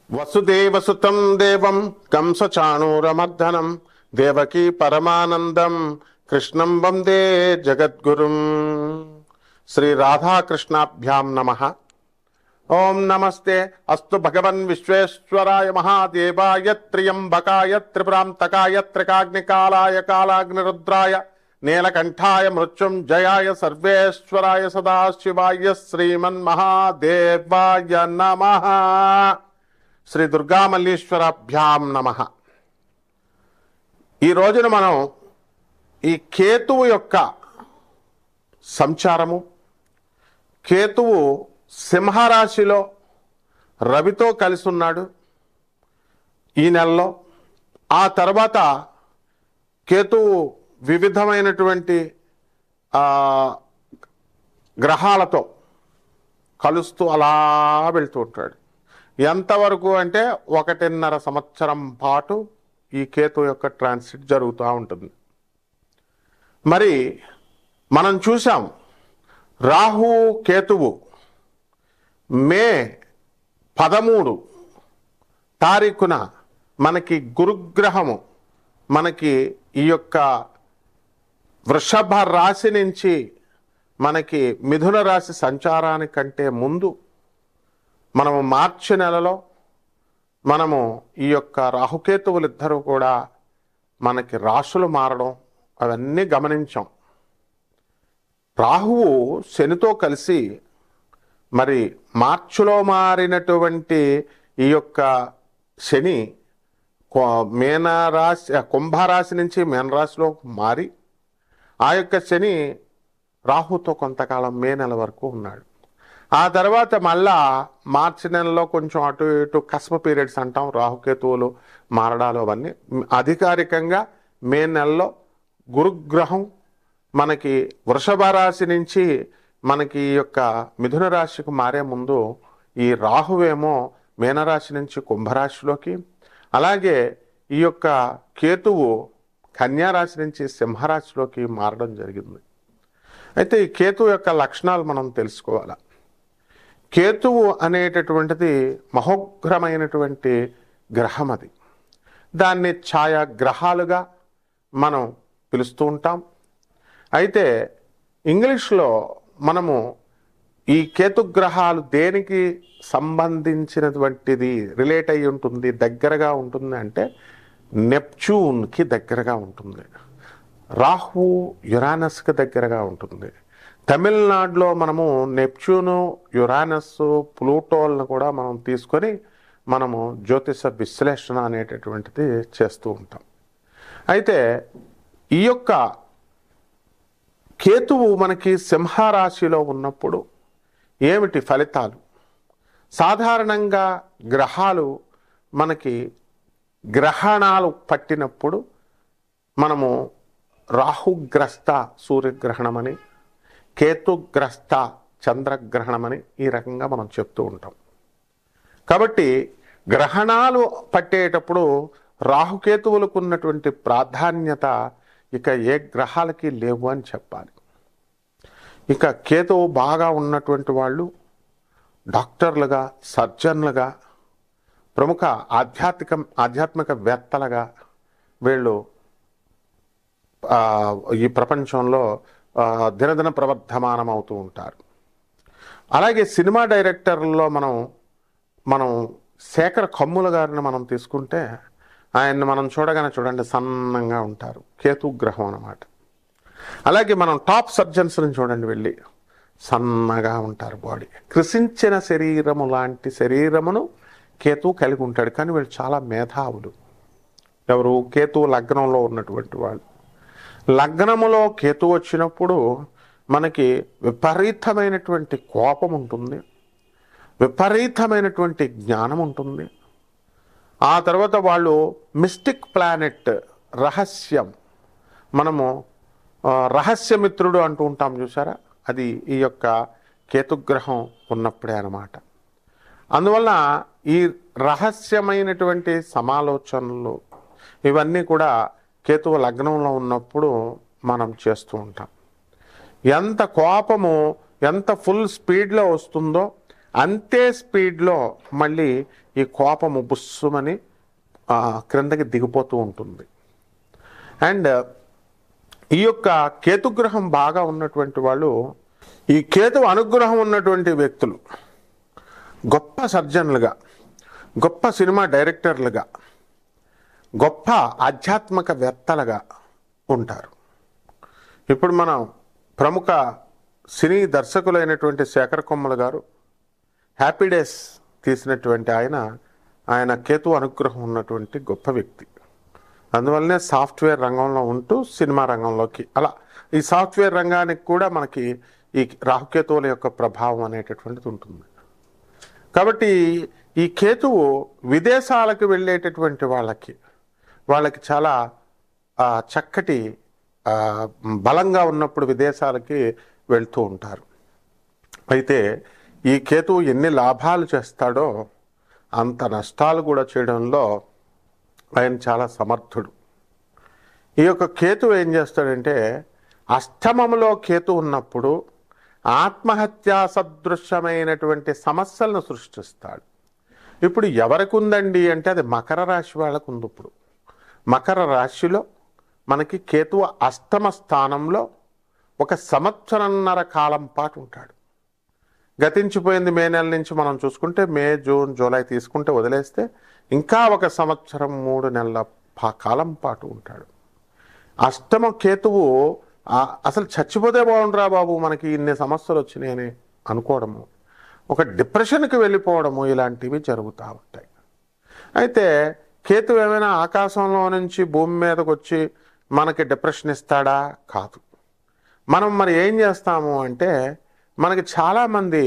వసుదేవసుతం దేవం కంసచాణూరమర్దనం దేవకీ పరమానందం కృష్ణం వందే జగద్గురుం. శ్రీ రాధాకృష్ణాభ్యాం నమః. ఓం నమస్తే అస్తు భగవన్ విశ్వేశ్వరాయ మహాదేవాయ త్ర్యంబకాయ త్రిపురాంతకాయ త్రికాగ్నికాలాయ కాలాగ్నిరుద్రాయ నీలకంఠాయ మృత్యుంజయాయ సర్వేశ్వరాయ సదాశివాయ శ్రీమన్మహాదేవాయ నమః. శ్రీ దుర్గామల్లీశ్వరాభ్యాం నమః. ఈ రోజున మనం ఈ కేతువు యొక్క సంచారము, కేతువు సింహరాశిలో రవితో కలిసి ఉన్నాడు ఈ నెలలో. ఆ తర్వాత కేతువు వివిధమైనటువంటి గ్రహాలతో కలుస్తూ అలా వెళ్తూ ఉంటాడు. ఎంతవరకు అంటే 1.5 సంవత్సరం పాటు ఈ కేతు యొక్క ట్రాన్సిట్ జరుగుతూ ఉంటుంది. మరి మనం చూసాం రాహు కేతువు మే 13 తారీఖున మనకి గురుగ్రహము మనకి ఈ యొక్క వృషభ రాశి నుంచి మనకి మిథున రాశి సంచారానికంటే ముందు మనము మార్చి నెలలో మనము ఈ యొక్క రాహుకేతువులు ఇద్దరు కూడా మనకి రాశులు మారడం అవన్నీ గమనించాం. రాహువు శనితో కలిసి మరి మార్చిలో మారినటువంటి ఈ యొక్క శని కుంభరాశి నుంచి మీనరాశిలో మారి ఆ యొక్క శని రాహుతో కొంతకాలం మే నెల వరకు ఉన్నాడు. ఆ తర్వాత మళ్ళా మార్చి నెలలో కొంచెం అటు ఇటు కస్మ పీరియడ్స్ అంటాం, రాహుకేతువులు మారడాలు అవన్నీ. అధికారికంగా మే నెలలో గురుగ్రహం మనకి వృషభ రాశి నుంచి మనకి ఈ యొక్క మిథున రాశికి మారే ముందు ఈ రాహువేమో మీనరాశి నుంచి కుంభరాశిలోకి, అలాగే ఈ యొక్క కేతువు కన్యారాశి నుంచి సింహరాశిలోకి మారడం జరిగింది. అయితే ఈ కేతువు యొక్క లక్షణాలు మనం తెలుసుకోవాలి. కేతువు అనేటటువంటిది మహోగ్రమైనటువంటి గ్రహం. అది దాన్ని ఛాయాగ్రహాలుగా మనం పిలుస్తూ ఉంటాం. అయితే ఇంగ్లీష్లో మనము ఈ కేతుగ్రహాలు దేనికి సంబంధించినటువంటిది రిలేట్ అయి ఉంటుంది, దగ్గరగా ఉంటుంది అంటే నెప్ట్యూన్కి దగ్గరగా ఉంటుంది, రాహు యురానస్కి దగ్గరగా ఉంటుంది. తమిళనాడులో మనము నెప్ట్యూను, యురానస్, ప్లూటోలను కూడా మనం తీసుకొని మనము జ్యోతిష విశ్లేషణ అనేటటువంటిది చేస్తూ ఉంటాం. అయితే ఈ యొక్క కేతువు మనకి సింహరాశిలో ఉన్నప్పుడు ఏమిటి ఫలితాలు? సాధారణంగా గ్రహాలు మనకి గ్రహణాలు పట్టినప్పుడు మనము రాహుగ్రస్త సూర్యగ్రహణమని, కేతుగ్రస్త చంద్రగ్రహణమని ఈ రకంగా మనం చెప్తూ ఉంటాం. కాబట్టి గ్రహణాలు పట్టేటప్పుడు రాహుకేతువులకు ఉన్నటువంటి ప్రాధాన్యత ఇక ఏ గ్రహాలకి లేవు అని చెప్పాలి. ఇక కేతువు బాగా ఉన్నటువంటి వాళ్ళు డాక్టర్లుగా, సర్జన్లుగా, ప్రముఖ ఆధ్యాత్మిక వేత్తలుగా వీళ్ళు ఈ ప్రపంచంలో దినదిన ప్రవర్ధమానం అవుతూ ఉంటారు. అలాగే సినిమా డైరెక్టర్లలో మనం శేఖర్ కమ్ముల గారిని మనం తీసుకుంటే ఆయన్ని మనం చూడగానే చూడండి సన్నంగా ఉంటారు, కేతుగ్రహం అన్నమాట. అలాగే మనం టాప్ సర్జన్స్ని చూడండి, వెళ్ళి సన్నగా ఉంటారు, బాడీ కృషించిన శరీరము లాంటి శరీరమును కేతువు కలిగి ఉంటాడు. కానీ వీళ్ళు చాలా మేధావులు. ఎవరు? కేతువు లగ్నంలో ఉన్నటువంటి వాళ్ళు. లగ్నములో కేతు వచ్చినప్పుడు మనకి విపరీతమైనటువంటి కోపం ఉంటుంది, విపరీతమైనటువంటి జ్ఞానం ఉంటుంది. ఆ తర్వాత వాళ్ళు మిస్టిక్ ప్లానెట్, రహస్యం, మనము రహస్యమిత్రుడు అంటూ ఉంటాం చూసారా, అది ఈ యొక్క కేతుగ్రహం ఉన్నప్పుడే అన్నమాట. అందువల్ల ఈ రహస్యమైనటువంటి సమాలోచనలు ఇవన్నీ కూడా కేతువు లగ్నంలో ఉన్నప్పుడు మనం చేస్తూ ఉంటాం. ఎంత కోపము ఎంత ఫుల్ స్పీడ్లో వస్తుందో అంతే స్పీడ్లో మళ్ళీ ఈ కోపము బుస్సుమని క్రిందకి దిగిపోతూ ఉంటుంది. అండ్ ఈ యొక్క కేతుగ్రహం బాగా ఉన్నటువంటి వాళ్ళు, ఈ కేతు అనుగ్రహం ఉన్నటువంటి వ్యక్తులు గొప్ప సర్జన్లుగా, గొప్ప సినిమా డైరెక్టర్లుగా, గొప్ప ఆధ్యాత్మికవేత్తలుగా ఉంటారు. ఇప్పుడు మనం ప్రముఖ సినీ దర్శకులైనటువంటి శేఖర్ కమ్ముల గారు హ్యాపీ డేస్ తీసినటువంటి ఆయన కేతు అనుగ్రహం ఉన్నటువంటి గొప్ప వ్యక్తి. అందువల్లనే సాఫ్ట్వేర్ రంగంలో ఉంటూ సినిమా రంగంలోకి, అలా ఈ సాఫ్ట్వేర్ రంగానికి కూడా మనకి ఈ రాహుకేతువుల యొక్క ప్రభావం అనేటటువంటిది ఉంటుంది. కాబట్టి ఈ కేతువు విదేశాలకు వెళ్ళేటటువంటి వాళ్ళకి చాలా చక్కటి బలంగా ఉన్నప్పుడు విదేశాలకి వెళ్తూ ఉంటారు. అయితే ఈ కేతువు ఎన్ని లాభాలు చేస్తాడో అంత నష్టాలు కూడా చేయడంలో ఆయన చాలా సమర్థుడు. ఈ యొక్క కేతువు ఏం చేస్తాడంటే, అష్టమములో కేతు ఉన్నప్పుడు ఆత్మహత్యా సదృశ్యమైనటువంటి సమస్యలను సృష్టిస్తాడు. ఇప్పుడు ఎవరికి ఉందండి అంటే అది మకర రాశి వాళ్ళకు ఉంది. ఇప్పుడు మకర రాశిలో మనకి కేతువు అష్టమ స్థానంలో 1 సంవత్సరన్నర కాలం పాటు ఉంటాడు. గతించిపోయింది మే నెల నుంచి మనం చూసుకుంటే, మే, జూన్, జూలై తీసుకుంటే వదిలేస్తే ఇంకా 1 సంవత్సరం 3 నెలల కాలం పాటు ఉంటాడు. అష్టమ కేతువు అసలు చచ్చిపోతే బాగుండరా బాబు, మనకి ఇన్ని సమస్యలు వచ్చినాయని అనుకోవడము, ఒక డిప్రెషన్కి వెళ్ళిపోవడము, ఇలాంటివి జరుగుతూ ఉంటాయి. అయితే కేతు ఏమైనా ఆకాశంలో నుంచి భూమి మీదకి వచ్చి మనకి డిప్రెషన్ ఇస్తాడా? కాదు. మనం మరి ఏం చేస్తాము అంటే, మనకి చాలామంది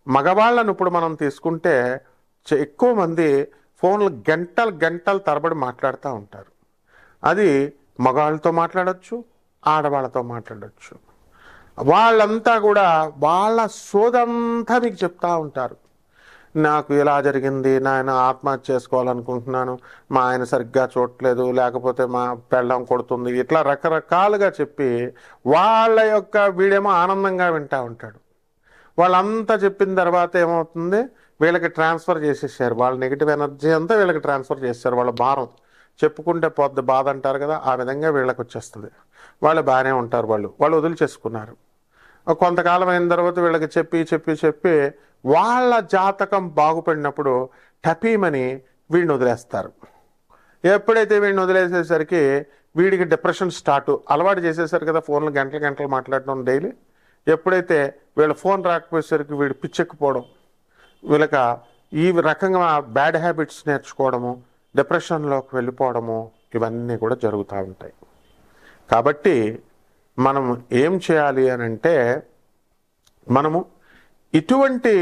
మగవాళ్ళను ఇప్పుడు మనం తీసుకుంటే ఎక్కువ మంది ఫోన్లు గంటలు తరబడి మాట్లాడుతూ ఉంటారు. అది మగవాళ్ళతో మాట్లాడచ్చు, ఆడవాళ్ళతో మాట్లాడచ్చు. వాళ్ళంతా కూడా వాళ్ళ సోదంతా మీకు చెప్తా ఉంటారు. నాకు ఇలా జరిగింది, నాయన ఆత్మహత్య చేసుకోవాలనుకుంటున్నాను, మా ఆయన సరిగ్గా చూడట్లేదు, లేకపోతే మా పెళ్ళం కొడుతుంది, ఇట్లా రకరకాలుగా చెప్పి వాళ్ళ యొక్క వీడేమో ఆనందంగా వింటూ ఉంటాడు. వాళ్ళంతా చెప్పిన తర్వాత ఏమవుతుంది, వీళ్ళకి ట్రాన్స్ఫర్ చేసేసారు, వాళ్ళ నెగిటివ్ ఎనర్జీ అంతా వీళ్ళకి ట్రాన్స్ఫర్ చేశారు. వాళ్ళ భారం చెప్పుకుంటే పోద్ది బాధ అంటారు కదా, ఆ విధంగా వీళ్ళకి వచ్చేస్తుంది. వాళ్ళు బాగానే ఉంటారు, వాళ్ళు వదిలి చేసుకున్నారు. కొంతకాలం అయిన తర్వాత వీళ్ళకి చెప్పి వాళ్ళ జాతకం బాగుపడినప్పుడు టపీమని వీడిని వదిలేస్తారు. ఎప్పుడైతే వీడిని వదిలేసేసరికి వీడికి డిప్రెషన్ స్టార్ట్, అలవాటు చేసేసరికి కదా ఫోన్లు గంటలు మాట్లాడడం డైలీ. ఎప్పుడైతే వీళ్ళ ఫోన్ రాకపోయేసరికి వీడు పిచ్చెక్కిపోవడం, వీళ్ళక ఈ రకంగా బ్యాడ్ హ్యాబిట్స్ నేర్చుకోవడము, డిప్రెషన్లోకి వెళ్ళిపోవడము, ఇవన్నీ కూడా జరుగుతూ ఉంటాయి. కాబట్టి మనం ఏం చేయాలి అని అంటే, మనము ఇటువంటి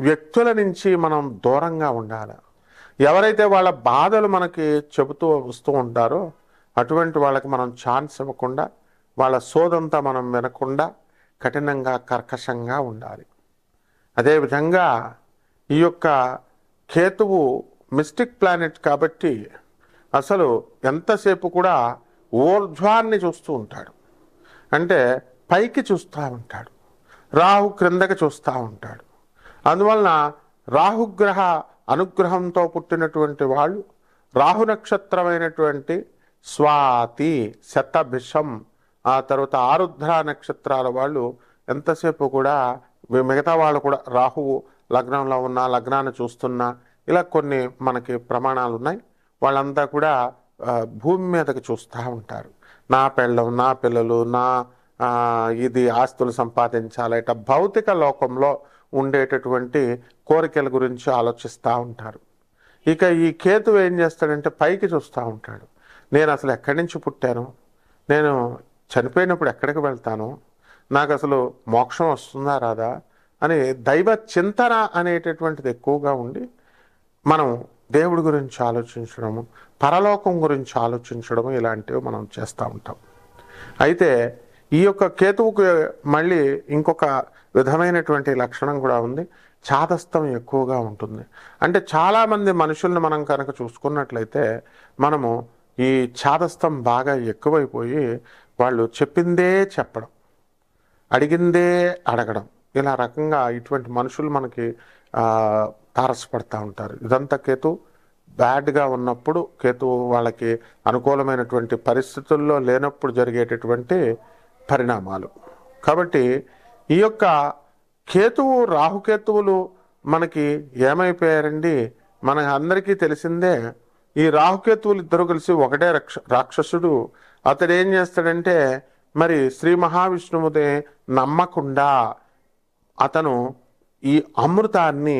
వ్యక్తుల నుంచి మనం దూరంగా ఉండాలి. ఎవరైతే వాళ్ళ బాధలు మనకి చెబుతూ వస్తూ ఉంటారో అటువంటి వాళ్ళకి మనం ఛాన్స్ ఇవ్వకుండా, వాళ్ళ సోదంతా మనం వినకుండా కఠినంగా కర్కశంగా ఉండాలి. అదేవిధంగా ఈ యొక్క కేతువు మిస్టిక్ ప్లానెట్ కాబట్టి అసలు ఎంతసేపు కూడా ఊర్ధ్వాన్ని చూస్తూ ఉంటాడు, అంటే పైకి చూస్తూ ఉంటాడు. రాహు క్రిందకి చూస్తూ ఉంటాడు. అందువలన రాహుగ్రహ అనుగ్రహంతో పుట్టినటువంటి వాళ్ళు, రాహు నక్షత్రమైనటువంటి స్వాతి, శతభిషం, ఆ తర్వాత ఆరుద్ర నక్షత్రాల వాళ్ళు ఎంతసేపు కూడా, మిగతా వాళ్ళు కూడా రాహువు లగ్నంలో ఉన్న, లగ్నాన్ని చూస్తున్నా, ఇలా కొన్ని మనకి ప్రమాణాలు ఉన్నాయి. వాళ్ళంతా కూడా భూమి మీదకి చూస్తూ ఉంటారు. నా పెళ్ళం, నా పిల్లలు, నా ఇది ఆస్తులు సంపాదించాలి, ఇట భౌతిక లోకంలో ఉండేటటువంటి కోరికల గురించి ఆలోచిస్తూ ఉంటారు. ఇక ఈ కేతువు ఏం చేస్తాడంటే పైకి చూస్తూ ఉంటాడు. నేను అసలు ఎక్కడి నుంచి పుట్టాను, నేను చనిపోయినప్పుడు ఎక్కడికి వెళ్తాను, నాకు అసలు మోక్షం వస్తుందా రాదా అని దైవ చింతన అనేటటువంటిది ఎక్కువగా ఉండి, మనం దేవుడి గురించి ఆలోచించడము, పరలోకం గురించి ఆలోచించడము, ఇలాంటివి మనం చేస్తూ ఉంటాం. అయితే ఈ యొక్క కేతువుకు మళ్ళీ ఇంకొక విధమైనటువంటి లక్షణం కూడా ఉంది, చాదస్తం ఎక్కువగా ఉంటుంది. అంటే చాలామంది మనుషుల్ని మనం కనుక చూసుకున్నట్లయితే మనము ఈ చాదస్తం బాగా ఎక్కువైపోయి వాళ్ళు చెప్పిందే చెప్పడం, అడిగిందే అడగడం, ఇలా రకంగా ఇటువంటి మనుషులు మనకి తారసపడతా ఉంటారు. ఇదంతా కేతు బ్యాడ్గా ఉన్నప్పుడు, కేతు వాళ్ళకి అనుకూలమైనటువంటి పరిస్థితుల్లో లేనప్పుడు జరిగేటటువంటి పరిణామాలు. కాబట్టి ఈ యొక్క కేతువు, రాహుకేతువులు మనకి ఏమైపోయారండి? మన అందరికీ తెలిసిందే. ఈ రాహుకేతువులు ఇద్దరు కలిసి ఒకటే రాక్షసుడు. అతడు ఏం చేస్తాడంటే, మరి శ్రీ మహావిష్ణువుదే నమ్మకుండా అతను ఈ అమృతాన్ని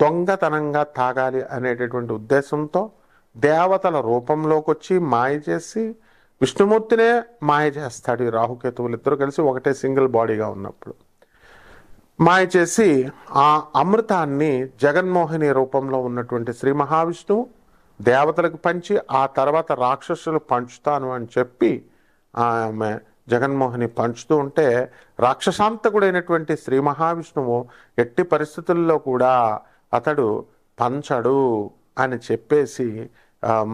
దొంగతనంగా తాగాలి అనేటటువంటి ఉద్దేశంతో దేవతల రూపంలోకి వచ్చి మాయ చేసి విష్ణుమూర్తినే మాయ చేస్తాడు. ఈ రాహుకేతువులు ఇద్దరు కలిసి ఒకటే సింగిల్ బాడీగా ఉన్నప్పుడు మాయ చేసి ఆ అమృతాన్ని జగన్మోహిని రూపంలో ఉన్నటువంటి శ్రీ మహావిష్ణువు దేవతలకు పంచి, ఆ తర్వాత రాక్షసులు పంచుతాను అని చెప్పి ఆమె జగన్మోహిని పంచుతూ ఉంటే, రాక్షసాంతకుడైనటువంటి శ్రీ మహావిష్ణువు ఎట్టి పరిస్థితుల్లో కూడా అతడు పంచడు అని చెప్పేసి,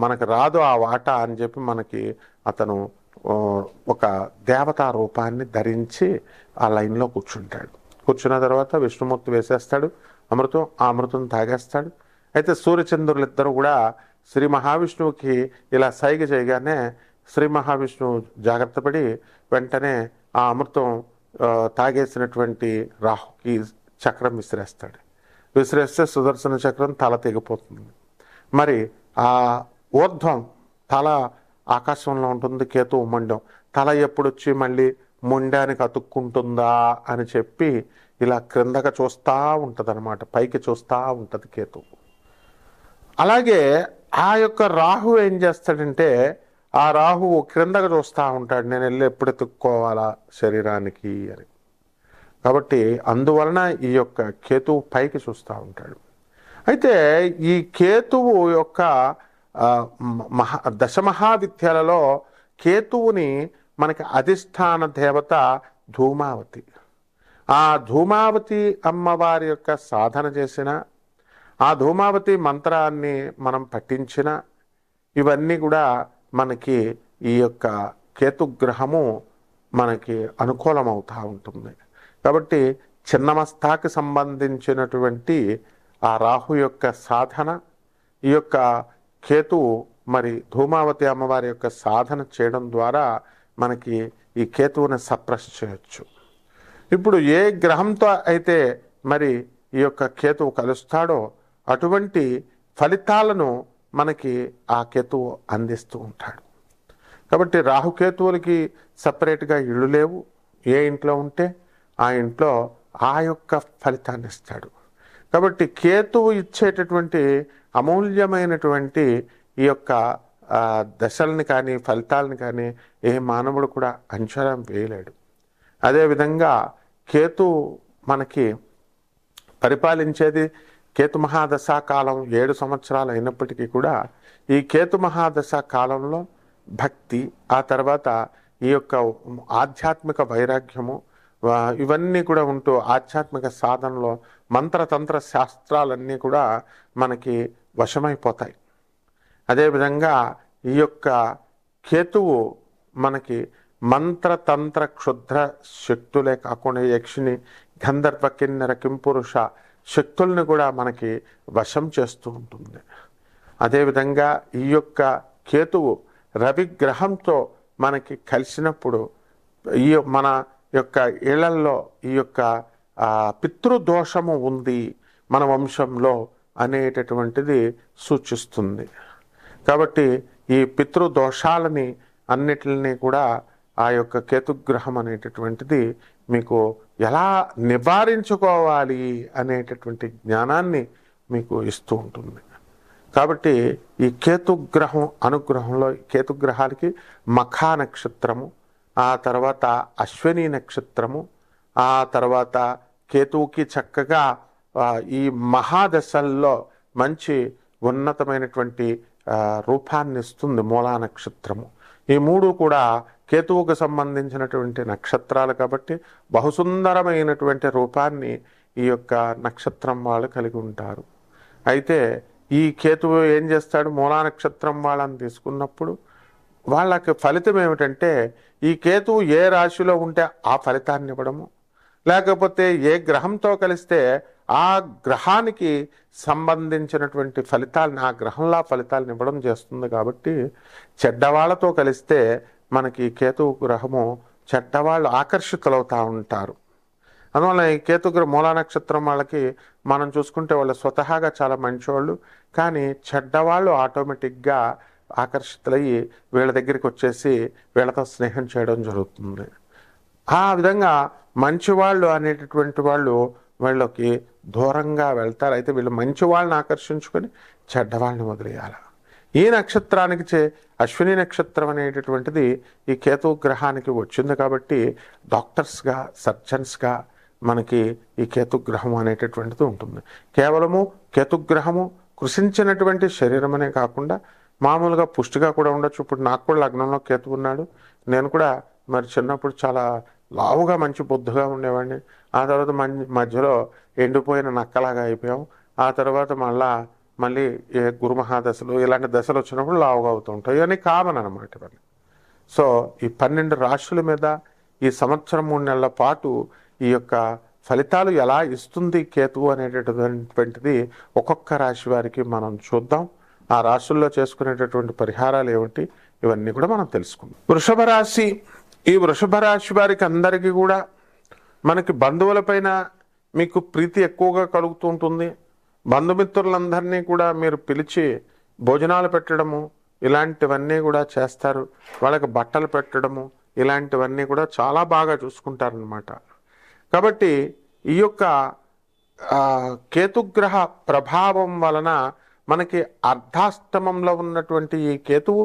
మనకు రాదు ఆ వాటా అని చెప్పి మనకి అతను ఒక దేవతా రూపాన్ని ధరించి ఆ లైన్లో కూర్చుంటాడు. కూర్చున్న తర్వాత విష్ణుమూర్తి వేసేస్తాడు అమృతం. ఆ అమృతం తాగేస్తాడు. అయితే సూర్యచంద్రులిద్దరూ కూడా శ్రీ మహావిష్ణువుకి ఇలా సైగ చేయగానే శ్రీ మహావిష్ణువు జాగ్రత్త పడి వెంటనే ఆ అమృతం తాగేసినటువంటి రాహుకి చక్రం విసిరేస్తాడు. విసిరేస్తే సుదర్శన చక్రం తల తెగిపోతుంది. మరి ఆ ఊర్ధ్వం తల ఆకాశంలో ఉంటుంది, కేతువు మొండం. తల ఎప్పుడొచ్చి మళ్ళీ మొండానికి అతుక్కుంటుందా అని చెప్పి ఇలా క్రిందగా చూస్తూ ఉంటుంది అనమాట, పైకి చూస్తూ ఉంటుంది కేతువు. అలాగే ఆ యొక్క రాహు ఏం చేస్తాడంటే, ఆ రాహువు క్రిందగా చూస్తూ ఉంటాడు, నేను వెళ్ళి ఎప్పుడు ఎత్తుక్కోవాలా శరీరానికి అని. కాబట్టి అందువలన ఈ యొక్క కేతువు పైకి చూస్తూ ఉంటాడు. అయితే ఈ కేతువు యొక్క దశమహావిద్యలలో కేతువుని మనకి అధిష్టాన దేవత ధూమావతి. ఆ ధూమావతి అమ్మవారి యొక్క సాధన చేసిన, ఆ ధూమావతి మంత్రాన్ని మనం పఠించిన, ఇవన్నీ కూడా మనకి ఈ యొక్క కేతుగ్రహము మనకి అనుకూలమవుతూ ఉంటుంది. కాబట్టి చిన్నమస్తాకి సంబంధించినటువంటి ఆ రాహు యొక్క సాధన, ఈ యొక్క కేతువు మరి ధూమావతి అమ్మవారి యొక్క సాధన చేయడం ద్వారా మనకి ఈ కేతువుని సప్రెస్ చేయొచ్చు. ఇప్పుడు ఏ గ్రహంతో అయితే మరి ఈ యొక్క కేతువు కలుస్తాడో అటువంటి ఫలితాలను మనకి ఆ కేతువు అందిస్తూ ఉంటాడు. కాబట్టి రాహుకేతువులకి సపరేట్గా ఇళ్ళు లేవు. ఏ ఇంట్లో ఉంటే ఆ ఇంట్లో ఆ యొక్క ఫలితాన్ని ఇస్తాడు. కాబట్టి కేతువు ఇచ్చేటటువంటి అమూల్యమైనటువంటి ఈ యొక్క దశల్ని కానీ ఫలితాలని కానీ ఏ మానవుడు కూడా అంచనా వేయలేడు. అదేవిధంగా కేతువు మనకి పరిపాలించేది కేతు మహాదశా కాలం 7 సంవత్సరాలు అయినప్పటికీ కూడా ఈ కేతు మహాదశా కాలంలో భక్తి, ఆ తర్వాత ఈ యొక్క ఆధ్యాత్మిక వైరాగ్యము, ఇవన్నీ కూడా ఉంటూ ఆధ్యాత్మిక సాధనలో మంత్రతంత్ర శాస్త్రాలన్నీ కూడా మనకి వశమైపోతాయి. అదేవిధంగా ఈ యొక్క కేతువు మనకి మంత్రతంత్ర క్షుద్ర శక్తులే కాకుండా యక్షిని, గంధర్వ, కిన్నెర, కింపురుష శక్తుల్ని కూడా మనకి వశం చేస్తూ ఉంటుంది. అదేవిధంగా ఈ యొక్క కేతువు రవిగ్రహంతో మనకి కలిసినప్పుడు ఈ మన యొక్క ఇళ్లల్లో ఈ యొక్క పితృదోషము ఉంది మన వంశంలో అనేటటువంటిది సూచిస్తుంది. కాబట్టి ఈ పితృదోషాలని అన్నిటిని కూడా ఆ యొక్క కేతుగ్రహం అనేటటువంటిది మీకు ఎలా నివారించుకోవాలి అనేటటువంటి జ్ఞానాన్ని మీకు ఇస్తూ ఉంటుంది. కాబట్టి ఈ కేతుగ్రహం అనుగ్రహంలో కేతుగ్రహాలకి మఖా నక్షత్రము, ఆ తర్వాత అశ్విని నక్షత్రము, ఆ తర్వాత కేతువుకి చక్కగా ఈ మహాదశల్లో మంచి ఉన్నతమైనటువంటి రూపాన్ని ఇస్తుంది మూలా నక్షత్రము. ఈ 3 కూడా కేతువుకు సంబంధించినటువంటి నక్షత్రాలు కాబట్టి బహుసుందరమైనటువంటి రూపాన్ని ఈ యొక్క నక్షత్రం వాళ్ళు కలిగి ఉంటారు. అయితే ఈ కేతువు ఏం చేస్తాడు, మూలా నక్షత్రం వాళ్ళని తీసుకున్నప్పుడు వాళ్ళకి ఫలితం ఏమిటంటే, ఈ కేతువు ఏ రాశిలో ఉంటే ఆ ఫలితాన్ని ఇవ్వడము, లేకపోతే ఏ గ్రహంతో కలిస్తే ఆ గ్రహానికి సంబంధించినటువంటి ఫలితాలను, ఆ గ్రహంలో ఫలితాలను ఇవ్వడం చేస్తుంది. కాబట్టి చెడ్డవాళ్లతో కలిస్తే మనకి కేతు గ్రహము చెడ్డవాళ్ళు ఆకర్షితులవుతూ ఉంటారు. అందువల్ల ఈ కేతుగ్రహ మూలా నక్షత్రం వాళ్ళకి మనం చూసుకుంటే వాళ్ళు స్వతహాగా చాలా మంచివాళ్ళు, కానీ చెడ్డవాళ్ళు ఆటోమేటిక్గా ఆకర్షితులయ్యి వీళ్ళ దగ్గరికి వచ్చేసి వీళ్ళతో స్నేహం చేయడం జరుగుతుంది. ఆ విధంగా మంచివాళ్ళు అనేటటువంటి వాళ్ళు వీళ్ళకి దూరంగా వెళ్తారు. అయితే వీళ్ళు మంచి వాళ్ళని ఆకర్షించుకొని చెడ్డవాళ్ళని వదిలేయాలి. ఈ నక్షత్రానికి అశ్విని నక్షత్రం అనేటటువంటిది ఈ కేతు గ్రహానికి వచ్చింది. కాబట్టి డాక్టర్స్గా, సర్జన్స్గా మనకి ఈ కేతుగ్రహం అనేటటువంటిది ఉంటుంది. కేవలము కేతుగ్రహము కృషించినటువంటి శరీరం అనే కాకుండా మామూలుగా పుష్టిగా కూడా ఉండొచ్చు. ఇప్పుడు నాకు కూడా లగ్నంలో కేతు ఉన్నాడు. నేను కూడా మరి చిన్నప్పుడు చాలా లావుగా మంచి బొద్దుగా ఉండేవాడిని. ఆ తర్వాత మధ్యలో ఎండిపోయిన నక్కలాగా అయిపోయాం. ఆ తర్వాత మళ్ళీ ఏ గురుమహాదశలు ఇలాంటి దశలు వచ్చినప్పుడు లావుగా అవుతూ ఉంటాయి. ఇవన్నీ కామన్ అనమాట ఇవన్నీ. సో ఈ 12 రాశుల మీద ఈ సంవత్సరం 3 నెలల పాటు ఈ యొక్క ఫలితాలు ఎలా ఇస్తుంది కేతువు అనేటటువంటిది ఒక్కొక్క రాశి వారికి మనం చూద్దాం. ఆ రాశుల్లో చేసుకునేటటువంటి పరిహారాలు ఏమిటి, ఇవన్నీ కూడా మనం తెలుసుకుందాం. వృషభ రాశి. ఈ వృషభ రాశి వారికి అందరికీ కూడా మనకి బంధువులపైన మీకు ప్రీతి ఎక్కువగా కలుగుతూ ఉంటుంది. బంధుమిత్రులందరినీ కూడా మీరు పిలిచి భోజనాలు పెట్టడము ఇలాంటివన్నీ కూడా చేస్తారు. వాళ్ళకి బట్టలు పెట్టడము ఇలాంటివన్నీ కూడా చాలా బాగా చూసుకుంటారనమాట. కాబట్టి ఈ యొక్క కేతుగ్రహ ప్రభావం వలన మనకి అర్ధాష్టమంలో ఉన్నటువంటి ఈ కేతువు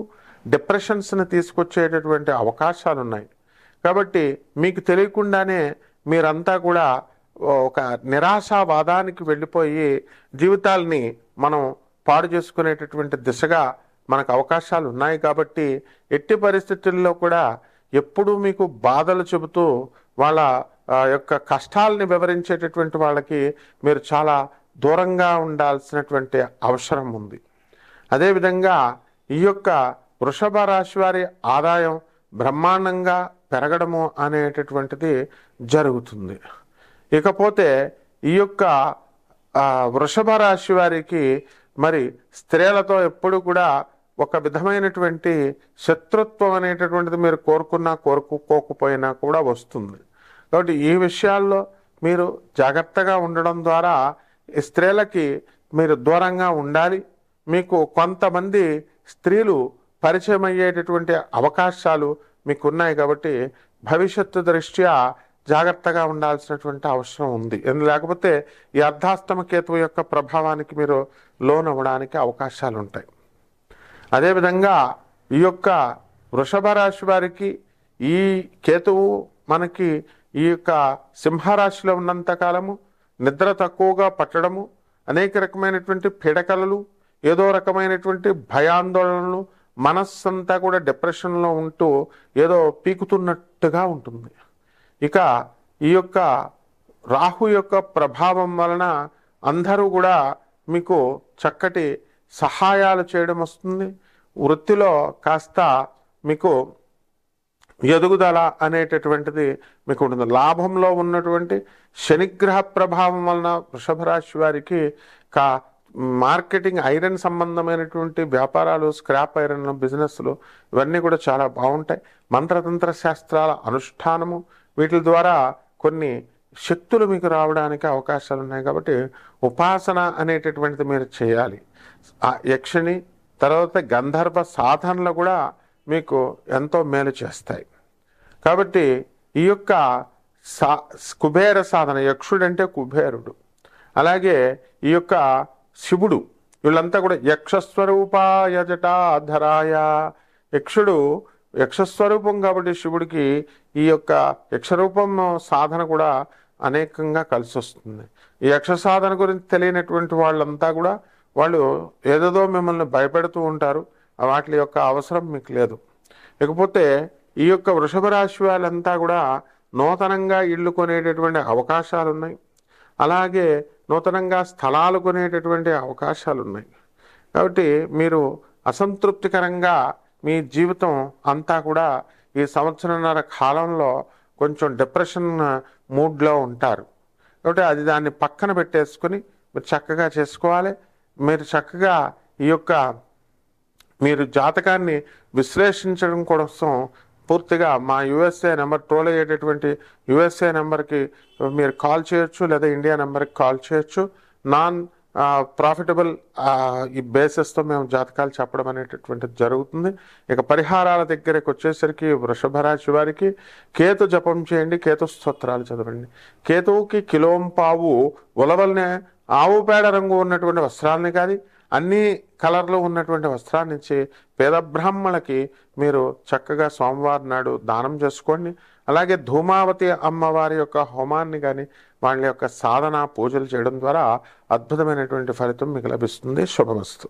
డిప్రెషన్స్ని తీసుకొచ్చేటటువంటి అవకాశాలు ఉన్నాయి. కాబట్టి మీకు తెలియకుండానే మీరంతా కూడా ఒక నిరాశావాదానికి వెళ్ళిపోయి జీవితాల్ని మనం పాడు చేసుకునేటటువంటి దిశగా మనకు అవకాశాలు ఉన్నాయి. కాబట్టి ఎట్టి పరిస్థితుల్లో కూడా ఎప్పుడూ మీకు బాధలు చెబుతూ వాళ్ళ యొక్క కష్టాలని వివరించేటటువంటి వాళ్ళకి మీరు చాలా దూరంగా ఉండాల్సినటువంటి అవసరం ఉంది. అదేవిధంగా ఈ యొక్క వృషభ రాశి వారి ఆదాయం బ్రహ్మాండంగా పెరగడము అనేటటువంటిది జరుగుతుంది. ఇకపోతే ఈ యొక్క వృషభ రాశి వారికి మరి స్త్రీలతో ఎప్పుడు కూడా ఒక విధమైనటువంటి శత్రుత్వం అనేటటువంటిది మీరు కోరుకున్నా కోరుకోకపోయినా కూడా వస్తుంది. కాబట్టి ఈ విషయాల్లో మీరు జాగ్రత్తగా ఉండడం ద్వారా స్త్రీలకి మీరు దూరంగా ఉండాలి. మీకు కొంతమంది స్త్రీలు పరిచయం అయ్యేటటువంటి అవకాశాలు మీకు ఉన్నాయి. కాబట్టి భవిష్యత్తు దృష్ట్యా జాగ్రత్తగా ఉండాల్సినటువంటి అవసరం ఉంది. లేకపోతే ఈ అర్ధాష్టమ కేతువు యొక్క ప్రభావానికి మీరు లోనవ్వడానికి అవకాశాలు ఉంటాయి. అదేవిధంగా ఈ యొక్క వృషభ రాశి వారికి ఈ కేతువు మనకి ఈ యొక్క సింహరాశిలో ఉన్నంతకాలము నిద్ర తక్కువగా పట్టడము, అనేక రకమైనటువంటి పీడకలలు, ఏదో రకమైనటువంటి భయాందోళనలు, మనస్సంతా కూడా డిప్రెషన్లో ఉంటూ ఏదో పీకుతున్నట్టుగా ఉంటుంది. ఇక ఈ యొక్క రాహు యొక్క ప్రభావం వలన అందరూ కూడా మీకు చక్కటి సహాయాలు చేయడం వస్తుంది. వృత్తిలో కాస్త మీకు ఎదుగుదల అనేటటువంటిది మీకు ఉంటుంది. లాభంలో ఉన్నటువంటి శనిగ్రహ ప్రభావం వలన వృషభ రాశి వారికి మార్కెటింగ్, ఐరన్ సంబంధమైనటువంటి వ్యాపారాలు, స్క్రాప్ ఐరన్ బిజినెస్లు ఇవన్నీ కూడా చాలా బాగుంటాయి. మంత్రతంత్ర శాస్త్రాల అనుష్ఠానము వీటి ద్వారా కొన్ని శక్తులు మీకు రావడానికి అవకాశాలు ఉన్నాయి. కాబట్టి ఉపాసన అనేటటువంటిది మీరు చేయాలి. ఆ యక్షిణి తర్వాత గంధర్వ సాధనలు కూడా మీకు ఎంతో మేలు చేస్తాయి. కాబట్టి ఈ యొక్క కుబేర సాధన, యక్షుడు అంటే కుబేరుడు, అలాగే ఈ యొక్క శివుడు, వీళ్ళంతా కూడా యక్షస్వరూపాయ జటాధరాయ, యక్షుడు యక్షస్వరూపం కాబట్టి శివుడికి ఈ యొక్క యక్షరూపం సాధన కూడా అనేకంగా కలిసి వస్తుంది. ఈ యక్ష సాధన గురించి తెలియనటువంటి వాళ్ళంతా కూడా వాళ్ళు ఏదేదో మిమ్మల్ని భయపెడుతూ ఉంటారు. వాటి యొక్క అవసరం మీకు లేదు. ఇకపోతే ఈ యొక్క వృషభ రాశి వాళ్ళంతా కూడా నూతనంగా ఇళ్ళు కొనేటటువంటి అవకాశాలు ఉన్నాయి. అలాగే నూతనంగా స్థలాలు కొనేటటువంటి అవకాశాలు ఉన్నాయి. కాబట్టి మీరు అసంతృప్తికరంగా మీ జీవితం అంతా కూడా ఈ సంవత్సరంన్నర కాలంలో కొంచెం డిప్రెషన్ మూడ్లో ఉంటారు. కాబట్టి అది దాన్ని పక్కన పెట్టేసుకుని మీరు చక్కగా చేసుకోవాలి. మీరు చక్కగా ఈ యొక్క మీరు జాతకాన్ని విశ్లేషించడం కోసం పూర్తిగా మా యుఎస్ఏ నెంబర్, ట్రోల్ అయ్యేటటువంటి యుఎస్ఏ నెంబర్కి మీరు కాల్ చేయొచ్చు, లేదా ఇండియా నెంబర్కి కాల్ చేయొచ్చు. నాన్ ప్రాఫిటబుల్ ఈ బేసిస్తో మేము జాతకాలు చెప్పడం అనేటటువంటిది జరుగుతుంది. ఇక పరిహారాల దగ్గరికి వచ్చేసరికి వృషభ రాశి వారికి కేతు జపం చేయండి, కేతు స్తోత్రాలు చదవండి. కేతువుకి కిలోంపావు ఉలవల్నే ఆవు పేడ రంగు ఉన్నటువంటి వస్త్రాలని కానీ అన్ని కలర్లు ఉన్నటువంటి వస్త్రాన్ని ఇచ్చి పేద బ్రాహ్మణులకి మీరు చక్కగా సోమవారం నాడు దానం చేసుకోండి. అలాగే ధూమావతి అమ్మవారి యొక్క హోమాన్ని కానీ వాళ్ళ యొక్క సాధన పూజలు చేయడం ద్వారా అద్భుతమైనటువంటి ఫలితం మీకు లభిస్తుంది. శుభమస్తు.